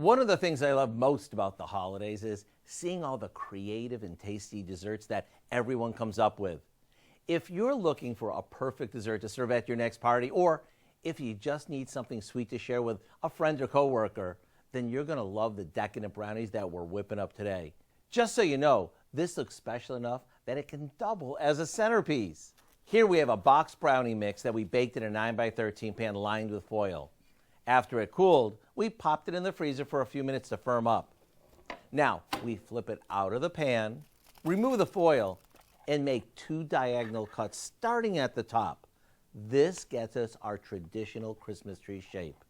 One of the things I love most about the holidays is seeing all the creative and tasty desserts that everyone comes up with. If you're looking for a perfect dessert to serve at your next party, or if you just need something sweet to share with a friend or coworker, then you're going to love the decadent brownies that we're whipping up today. Just so you know, this looks special enough that it can double as a centerpiece. Here we have a boxed brownie mix that we baked in a 9x13 pan lined with foil. After it cooled, we popped it in the freezer for a few minutes to firm up. Now, we flip it out of the pan, remove the foil, and make 2 diagonal cuts starting at the top. This gets us our traditional Christmas tree shape.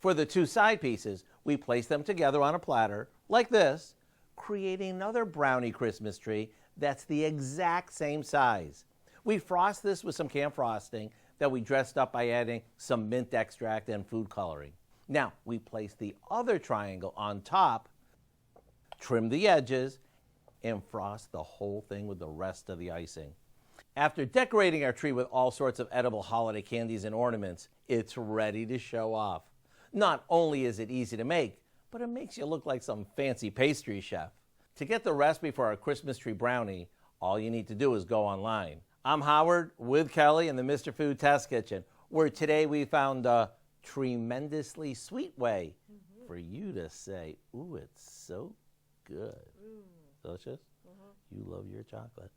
For the 2 side pieces, we place them together on a platter, like this, creating another brownie Christmas tree that's the exact same size. We frost this with some camp frosting that we dressed up by adding some mint extract and food coloring. Now, we place the other triangle on top, trim the edges, and frost the whole thing with the rest of the icing. After decorating our tree with all sorts of edible holiday candies and ornaments, it's ready to show off. Not only is it easy to make, but it makes you look like some fancy pastry chef. To get the recipe for our Christmas tree brownie, all you need to do is go online. I'm Howard with Kelly in the Mr. Food Test Kitchen, where today we found a tremendously sweet way for you to say, ooh, it's so good. Delicious? You love your chocolate.